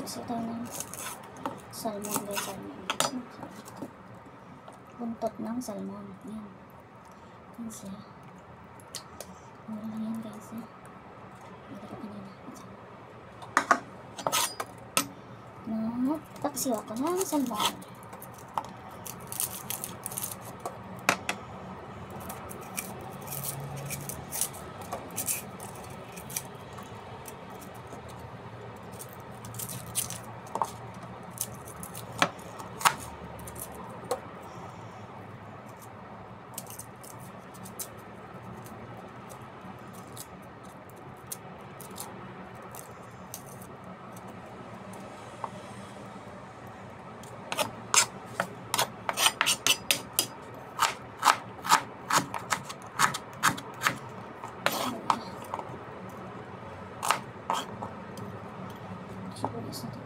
Kasi tayo ng salmon guys. Salmon. Buntot ng salmon. Yan. Yan siya. Mura lang yan guys. Hindi ko kanina. Nagtaksiw ako ng salmon. Sibuyas natin.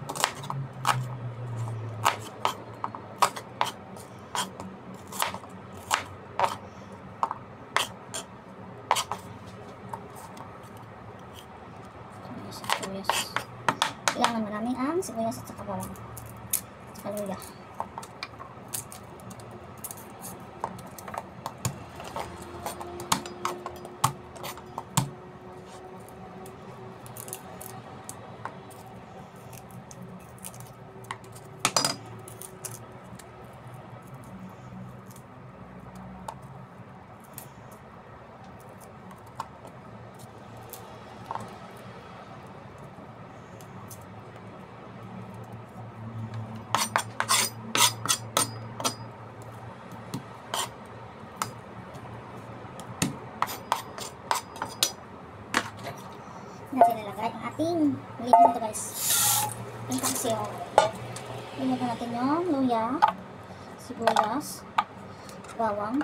Sibuyas. Kailangan maraming ang sibuyas at saka bawang. At saka luya. Natin nilagay ang ating nilagay nito guys. Yung paksiw. Nilagay natin yung luya, sibuyas, bawang.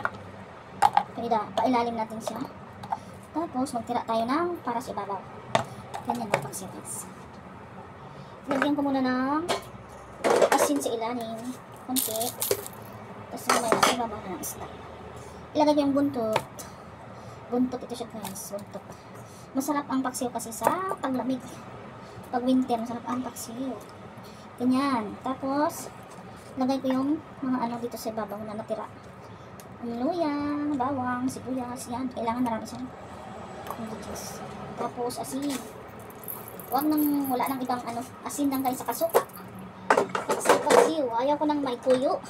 Pailalim natin siya. Tapos magtira tayo ng para sa ibabaw. Ganyan ang paksiw guys. Lagyan ko muna ng asin sa ilalim. Konti. Tapos mamaya sa ibabaw na ng isda. Ilagay ko yung buntot. Buntot ito siya guys. Buntot. Masarap ang paksiw kasi sa paglamig. Pag winter, masarap ang paksiw. Ganyan. Tapos, lagay ko yung mga ano dito sa ibabaw na natira. Luya, bawang, sibuyas. Yan. Kailangan marami siyang ingredients. Tapos, asin. Huwag nang wala nang ibang ano, asin lang kayo sa kasuka. Sa paksiw. Ayaw ko nang may tuyo.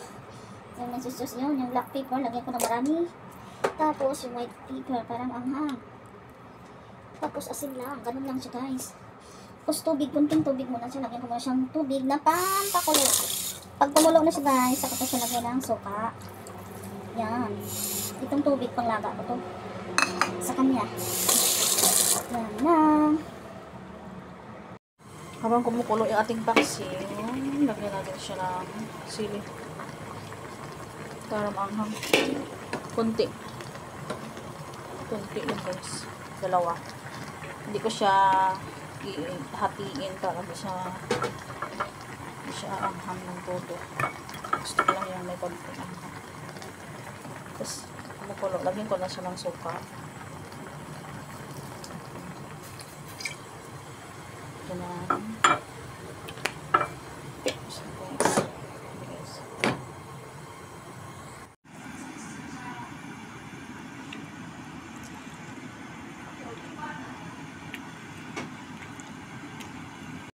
Yung nagsusus yun. Yung black pepper, lagyan ko na marami. Tapos, yung white pepper, parang anghang. Tapos asin lang, ganun lang siya guys. Tapos tubig, kunting tubig muna siya. Lagyan ko muna siyang tubig na pampakulo. Pag kumulo na siya guys, saka ko siya lagyan ng suka. Yan. Itong tubig panglaga ko to. Sa kanya. Yan lang. Habang kumukulo yung ating paksiw, lagyan natin siya ng sili. Para maanghang. Kunti. Kunti lang guys. Dalawa. Hindi ko siya hatiin para hindi siya anghang ng todo. Gusto ko lang yung may konti anghang. Tapos, kumukulo. Lagyan ko na siya ng suka. Ganyan.